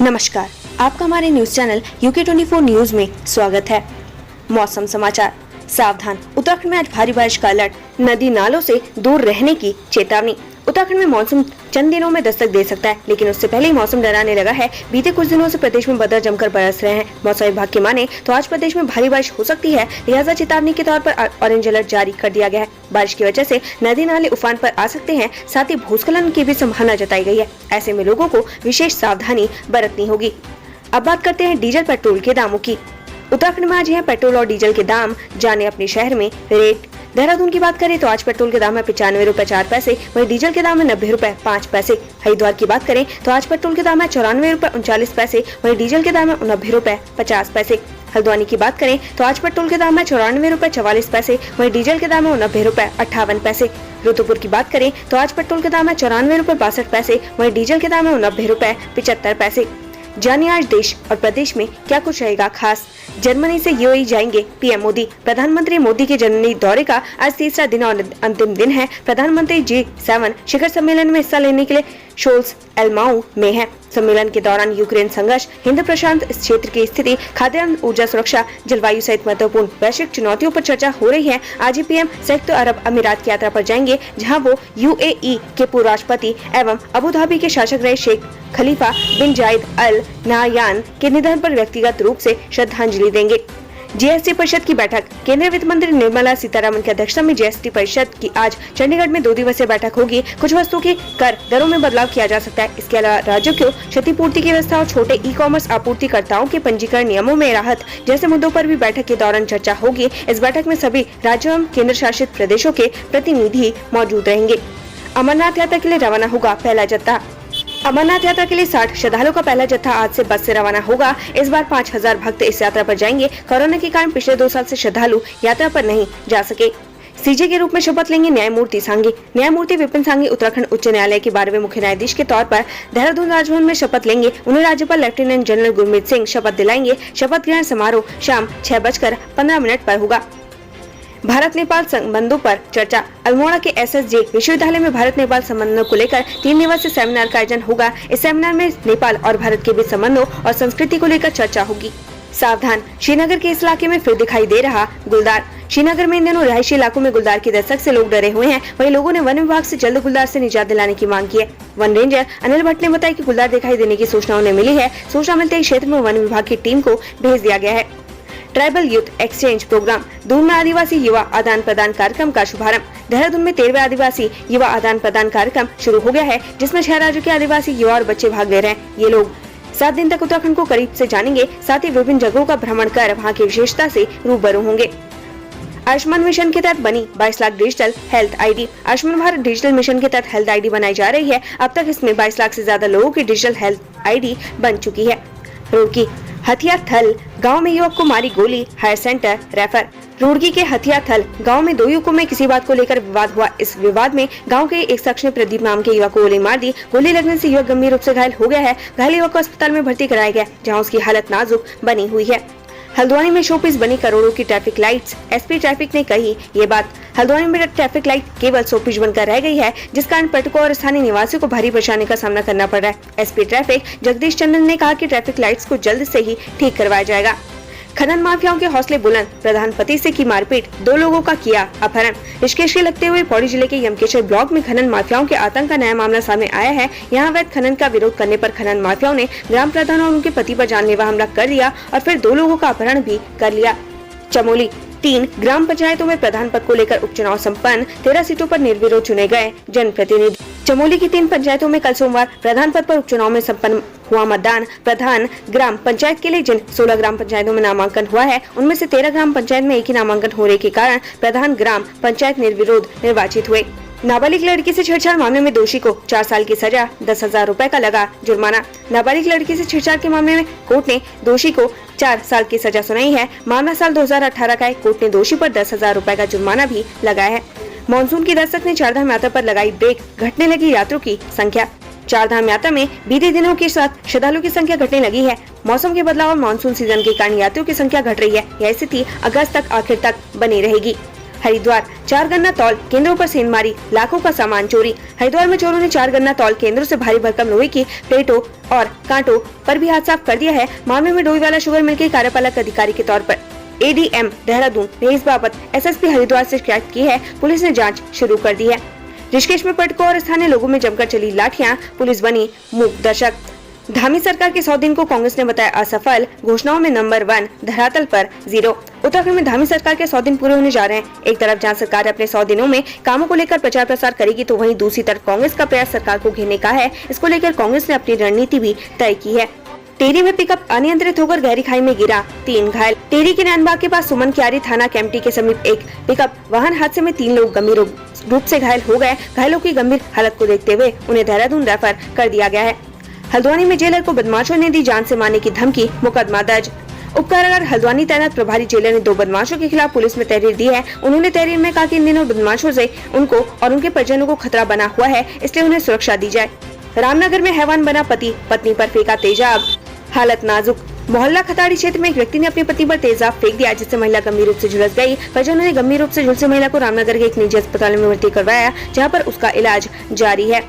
नमस्कार, आपका हमारे न्यूज चैनल UK24 न्यूज में स्वागत है। मौसम समाचार। सावधान, उत्तराखंड में आज भारी बारिश का अलर्ट, नदी नालों से दूर रहने की चेतावनी। उत्तराखंड में मानसून चंद दिनों में दस्तक दे सकता है, लेकिन उससे पहले ही मौसम डराने लगा है। बीते कुछ दिनों से प्रदेश में बादल जमकर बरस रहे हैं। मौसम विभाग की माने तो आज प्रदेश में भारी बारिश हो सकती है, लिहाजा चेतावनी के तौर पर ऑरेंज अलर्ट जारी कर दिया गया है। बारिश की वजह से नदी नाले उफान पर आ सकते हैं, साथ ही भूस्खलन की भी संभावना जताई गई है। ऐसे में लोगों को विशेष सावधानी बरतनी होगी। अब बात करते हैं डीजल पेट्रोल के दामों की। उत्तराखंड में आज है पेट्रोल और डीजल के दाम, जाने अपने शहर में रेट। देहरादून की बात करें तो आज पेट्रोल के दाम है 95 रुपए 4 पैसे, वहीं डीजल के दाम है 90 रुपए 5 पैसे। हरिद्वार की बात करें तो आज पेट्रोल के दाम है 94 रुपए 39 पैसे, वहीं डीजल के दाम है 90 रुपए 50 पैसे। हल्द्वानी की बात करें तो आज पेट्रोल के दाम है 94 रुपए 44 पैसे, वहीं डीजल के दाम है 90 रुपए 58 पैसे। रुद्रपुर की बात करें तो आज पेट्रोल के दाम है 94 रुपए 62 पैसे, वहीं डीजल के दाम है 90 रुपए 75 पैसे। जानिए आज देश और प्रदेश में क्या कुछ रहेगा खास। जर्मनी से यूएई जाएंगे पीएम मोदी। प्रधानमंत्री मोदी के जर्मनी दौरे का आज तीसरा दिन और अंतिम दिन है। प्रधानमंत्री G7 शिखर सम्मेलन में हिस्सा लेने के लिए शोल्स एलमाऊ में है। सम्मेलन के दौरान यूक्रेन संघर्ष, हिंद प्रशांत क्षेत्र की स्थिति, खाद्यान्न, ऊर्जा सुरक्षा, जलवायु सहित महत्वपूर्ण वैश्विक चुनौतियों पर चर्चा हो रही है। आज ही पीएम संयुक्त अरब अमीरात की यात्रा पर जाएंगे, जहां वो यूएई के पूर्व राष्ट्रपति एवं अबू धाबी के शासक रहे शेख खलीफा बिन जायद अल नाहयान के निधन पर व्यक्तिगत रूप से श्रद्धांजलि देंगे। जीएसटी परिषद की बैठक। केंद्रीय वित्त मंत्री निर्मला सीतारमण की अध्यक्षता में जीएसटी परिषद की आज चंडीगढ़ में 2 दिवसीय बैठक होगी। कुछ वस्तुओं की कर दरों में बदलाव किया जा सकता है। इसके अलावा राज्यों को क्षतिपूर्ति की व्यवस्था और छोटे ई-कॉमर्स आपूर्तिकर्ताओं के पंजीकरण नियमों में राहत जैसे मुद्दों पर भी बैठक के दौरान चर्चा होगी। इस बैठक में सभी राज्यों एवं केंद्र शासित प्रदेशों के प्रतिनिधि मौजूद रहेंगे। अमरनाथ यात्रा के लिए रवाना होगा पहला जत्था। अमरनाथ यात्रा के लिए 60 श्रद्धालुओं का पहला जत्था आज से बस से रवाना होगा। इस बार 5000 भक्त इस यात्रा पर जाएंगे। कोरोना के कारण पिछले 2 साल से श्रद्धालु यात्रा पर नहीं जा सके। सीजे के रूप में शपथ लेंगे न्यायमूर्ति सांघी। न्यायमूर्ति विपिन सांघी उत्तराखंड उच्च न्यायालय के 12वें मुख्य न्यायाधीश के तौर पर देहरादून राजभवन में शपथ लेंगे। उन्हें राज्यपाल लेफ्टिनेंट जनरल गुरमीत सिंह शपथ दिलाएंगे। शपथ ग्रहण समारोह शाम 6:15 पर होगा। भारत नेपाल संबंधों पर चर्चा। अल्मोड़ा के SSJ विश्वविद्यालय में भारत नेपाल संबंधों को लेकर 3 दिवसीय सेमिनार का आयोजन होगा। इस सेमिनार में नेपाल और भारत के बीच संबंधों और संस्कृति को लेकर चर्चा होगी। सावधान, श्रीनगर के इस इलाके में फिर दिखाई दे रहा गुलदार। श्रीनगर में इन दिनों रिहायशी इलाकों में गुलदार की दस्तक से लोग डरे हुए हैं। वहीं लोगों ने वन विभाग से जल्द गुलदार से निजात दिलाने की मांग की है। वन रेंजर अनिल भट्ट ने बताया कि गुलदार दिखाई देने की सूचना उन्हें मिली है। सूचना मिलते ही क्षेत्र में वन विभाग की टीम को भेज दिया गया है। Tribal youth exchange programme. Doon में आदिवासी युवा आदान प्रदान कार्यक्रम का शुभारंभ। देहरादून में 13वें आदिवासी युवा आदान प्रदान कार्यक्रम शुरू हो गया है, जिसमें 6 राज्यों के आदिवासी युवा और बच्चे भाग ले रहे हैं। ये लोग 7 दिन तक उत्तराखंड को करीब से जानेंगे, साथ ही विभिन्न जगहों का भ्रमण कर वहाँ की विशेषता से रूबरू होंगे। आयुष्मान मिशन के तहत बनी 22 lakh digital health ID. Ayushman Bharat digital mission के तहत हेल्थ आईडी बनाई जा रही है। अब तक इसमें 22 लाख से ज्यादा लोगों की डिजिटल हेल्थ आईडी बन चुकी है। रुड़की हथिया थल गांव में युवक को मारी गोली, हायर सेंटर रेफर। रुड़की के हथिया थल गांव में 2 युवकों में किसी बात को लेकर विवाद हुआ। इस विवाद में गांव के एक शख्स ने प्रदीप नाम के युवक को गोली मार दी। गोली लगने से युवक गंभीर रूप से घायल हो गया है। घायल युवक को अस्पताल में भर्ती कराया गया, जहां उसकी हालत नाजुक बनी हुई है। हल्द्वानी में शोपीस बनी करोड़ों की ट्रैफिक लाइट्स। एसपी ट्रैफिक ने कही ये बात। हल्द्वानी में ट्रैफिक लाइट केवल शोपीस बनकर रह गई है, जिस कारण पर्यटकों और स्थानीय निवासियों को भारी परेशानी का सामना करना पड़ रहा है। एसपी ट्रैफिक जगदीश चंदन ने कहा कि ट्रैफिक लाइट्स को जल्द से ही ठीक करवाया जाएगा। खनन माफियाओं के हौसले बुलंद। प्रधान पति से की मारपीट, 2 लोगों का किया अपहरण। ऋषिकेश के लगते हुए पौड़ी जिले के यमकेश्वर ब्लॉक में खनन माफियाओं के आतंक का नया मामला सामने आया है। यहाँ अवैध खनन का विरोध करने पर खनन माफियाओं ने ग्राम प्रधान और उनके पति पर जानलेवा हमला कर दिया और फिर 2 लोगों का अपहरण भी कर लिया। चमोली 3 ग्राम पंचायतों में प्रधान पद को लेकर उपचुनाव संपन्न। 13 सीटों पर निर्विरोध चुने गए जनप्रतिनिधि। चमोली की 3 पंचायतों में कल सोमवार प्रधान पद पर उपचुनाव में संपन्न हुआ मतदान। प्रधान ग्राम पंचायत के लिए जिन 16 ग्राम पंचायतों में नामांकन हुआ है, उनमें से 13 ग्राम पंचायत में एक ही नामांकन होने के कारण प्रधान ग्राम पंचायत निर्विरोध निर्वाचित हुए। नाबालिग लड़की से छेड़छाड़ मामले में दोषी को 4 साल की सजा, 10,000 रुपए का लगा जुर्माना। नाबालिग लड़की से छेड़छाड़ के मामले में कोर्ट ने दोषी को 4 साल की सजा सुनाई है। मामला साल 2018 का है। कोर्ट ने दोषी पर 10,000 रुपए का जुर्माना भी लगाया है। मानसून की दस्तक ने चारधाम यात्रा पर लगाई ब्रेक, घटने लगी यात्रियों की संख्या। चारधाम यात्रा में बीते दिनों के साथ श्रद्धालुओं की संख्या घटने लगी है। मौसम के बदलाव और मानसून सीजन के कारण यात्रियों की संख्या घट रही है। यह स्थिति अगस्त तक आखिर तक बनी रहेगी। हरिद्वार 4 गन्ना तौल केंद्रों पर सेंधमारी, लाखों का सामान चोरी। हरिद्वार में चोरों ने 4 गन्ना तौल केंद्रों से भारी भरकम लोहे की प्लेटों और कांटों पर भी हाथ साफ कर दिया है। मामले में डोईवाला शुगर मिल के कार्यपालक अधिकारी के तौर पर ADM देहरादून ने इस बाबत SSP हरिद्वार से शिकायत की है। पुलिस ने जाँच शुरू कर दी है। ऋषिकेश में पर्यटकों और स्थानीय लोगों में जमकर चली लाठियां, पुलिस बनी मूक दर्शक। धामी सरकार के 100 दिन को कांग्रेस ने बताया असफल, घोषणाओं में नंबर 1, धरातल पर 0। उत्तराखंड में धामी सरकार के 100 दिन पूरे होने जा रहे हैं। एक तरफ जहां सरकार अपने 100 दिनों में कामों को लेकर प्रचार प्रसार करेगी, तो वहीं दूसरी तरफ कांग्रेस का प्रयास सरकार को घेरने का है। इसको लेकर कांग्रेस ने अपनी रणनीति भी तय की है। टेहरी में पिकअप अनियंत्रित होकर गहरी खाई में गिरा, 3 घायल। टेहरी के नैनबाग के पास सुमन क्यारी थाना कैंपटी के समीप एक पिकअप वाहन हादसे में 3 लोग गंभीर रूप से घायल हो गए। घायलों की गंभीर हालत को देखते हुए उन्हें देहरादून रेफर कर दिया गया है। हल्द्वानी में जेलर को बदमाशों ने दी जान से मारने की धमकी, मुकदमा दर्ज। उपकारागार हल्द्वानी तैनात प्रभारी जेलर ने 2 बदमाशों के खिलाफ पुलिस में तहरीर दी है। उन्होंने तहरीर में कहा कि इन दिनों बदमाशों से उनको और उनके परिजनों को खतरा बना हुआ है, इसलिए उन्हें सुरक्षा दी जाए। रामनगर में हैवान बना पति, पत्नी पर फेंका तेजाब, हालत नाजुक। मोहल्ला खताड़ी क्षेत्र में एक व्यक्ति ने अपनी पत्नी पर तेजाब फेंक दिया, जिससे महिला गंभीर रूप से झुलस गई। परिजनों ने गंभीर रूप से झुलसी महिला को रामनगर के एक निजी अस्पताल में भर्ती करवाया, जहां पर उसका इलाज जारी है।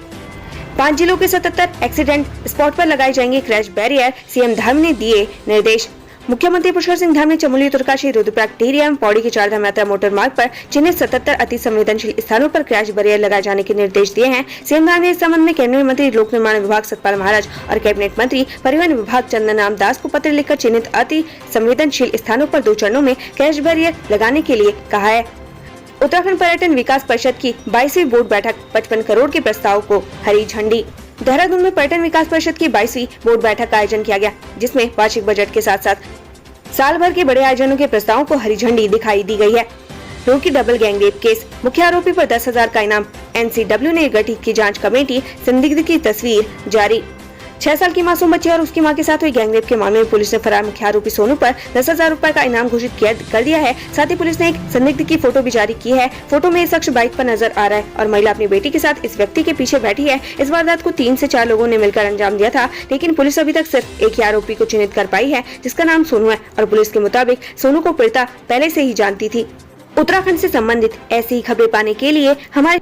5 जिलों के 77 एक्सीडेंट स्पॉट पर लगाए जाएंगे क्रैश बैरियर, CM धामी ने दिए निर्देश। मुख्यमंत्री पुष्कर सिंह धामी ने चमोली, उत्तरकाशी, रुद्रप्रयाग, टिहरी एवं पौड़ी के चारधाम यात्रा मोटर मार्ग पर चिन्हित 77 अति संवेदनशील स्थानों पर क्रैश बैरियर लगाए जाने के निर्देश दिए हैं। CM धामी ने इस संबंध में केंद्रीय मंत्री लोक निर्माण विभाग सतपाल महाराज और कैबिनेट मंत्री परिवहन विभाग चंदन राम दास को पत्र लिखकर चिन्हित अति संवेदनशील स्थानों पर 2 चरणों में क्रैश बैरियर लगाने के लिए कहा है। उत्तराखंड पर्यटन विकास परिषद की 22वीं बोर्ड बैठक, 55 करोड़ के प्रस्ताव को हरी झंडी। देहरादून में पर्यटन विकास परिषद की 22वीं बोर्ड बैठक का आयोजन किया गया, जिसमें वार्षिक बजट के साथ साथ साल भर के बड़े आयोजनों के प्रस्तावों को हरी झंडी दिखाई दी गई है। रोकी डबल गैंगरेप केस, मुख्य आरोपी पर 10,000 का इनाम। NCW ने गठित की जांच कमेटी, संदिग्ध की तस्वीर जारी। 6 साल की मासूम बच्ची और उसकी मां के साथ हुई गैंगरेप के मामले में पुलिस ने फरार मुख्य आरोपी सोनू पर 10,000 रुपए का इनाम घोषित कर दिया है। साथ ही पुलिस ने एक संदिग्ध की फोटो भी जारी की है। फोटो में शख्स बाइक पर नजर आ रहा है और महिला अपनी बेटी के साथ इस व्यक्ति के पीछे बैठी है। इस वारदात को 3 से 4 लोगों ने मिलकर अंजाम दिया था, लेकिन पुलिस अभी तक सिर्फ एक ही आरोपी को चिन्हित कर पाई है, जिसका नाम सोनू है और पुलिस के मुताबिक सोनू को पीड़िता पहले से ही जानती थी। उत्तराखंड से संबंधित ऐसी ही खबरें पाने के लिए हमारे